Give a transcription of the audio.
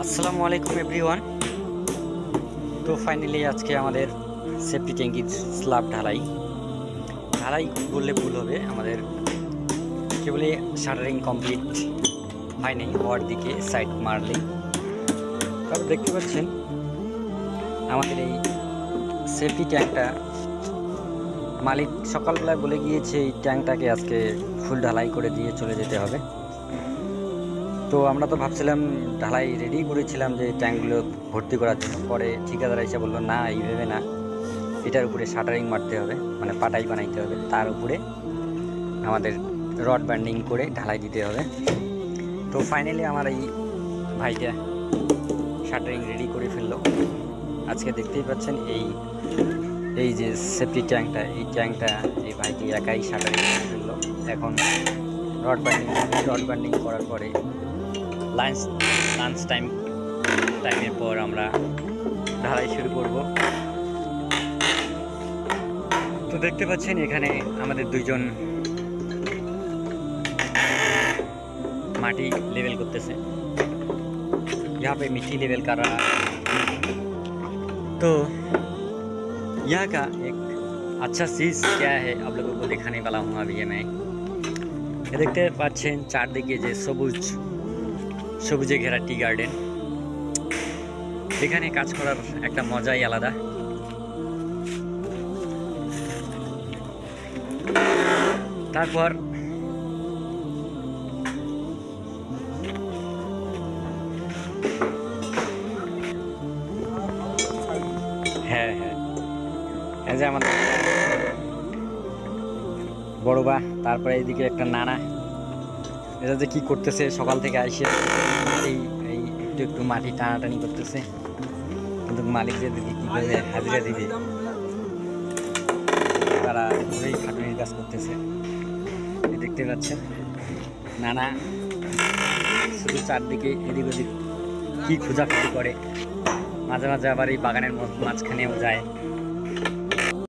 আসসালামু আলাইকুম এভরিওয়ান। তো ফাইনালি আজকে আমাদের সেফটি ট্যাঙ্কির স্ল্যাব ঢালাই বললে ভুল হবে। আমাদের কেবলই শাটারিং কমপ্লিট হয়নি, হওয়ার দিকে সাইড মারলেই। তারপর দেখতে পাচ্ছেন আমাদের এই সেফটি ট্যাঙ্কটা মালিক সকালবেলায় বলে গিয়েছে এই ট্যাঙ্কটাকে আজকে ফুল ঢালাই করে দিয়ে চলে যেতে হবে। তো আমরা তো ভাবছিলাম, ঢালাই রেডি করেছিলাম যে ট্যাঙ্কগুলো ভর্তি করার জন্য। পরে ঠিকাদার এসে বললো না, এইভাবে না, এটার উপরে শাটারিং মারতে হবে, মানে পাটাই বানাইতে হবে, তার উপরে আমাদের রড ব্যান্ডিং করে ঢালাই দিতে হবে। তো ফাইনালি আমার এই ভাইটা শাটারিং রেডি করে ফেললো। আজকে দেখতেই পাচ্ছেন এই যে সেফটি ট্যাঙ্কটা, এই ট্যাঙ্কটা এই ভাইটি একাই শাটারিং করে ফেললো। এখন রড ব্যান্ডিং করার পরে লাঞ্চ টাইমের পর আমরা ঢালাই শুরু করব। তো দেখতে পাচ্ছেন এখানে আমাদের দুইজন মাটি लेवल করতেছে। यहाँ पे मिट्टी लेवल कर रहा है। तो यहाँ का एक अच्छा चीज़ क्या है आप लोगों को दिखाने वाला हूँ अभी मैं। দেখতে পাচ্ছেন চারদিকে যে সবুজে ঘেরা টি গার্ডেন, এখানে কাজ করার একটা মজাই আলাদা। তারপর হ্যাঁ এই যে আমাদের বড় বা, তারপরে এইদিকে একটা নানা, এটা যে কি করতেছে সকাল থেকে আইসে এই একটু মাটি টানাটানি করতেছে, কিন্তু মালিক যে দিদি কীভাবে হাজিরা দিবে, তারা ঘুরেই খাটুনির কাজ করতেছে। দেখতে পাচ্ছেন নানা শুধু চারদিকে এদিক ওদিক কী খোঁজাখুঁজি করে, মাঝে মাঝে আবার এই বাগানের মাঝখানেও যায়।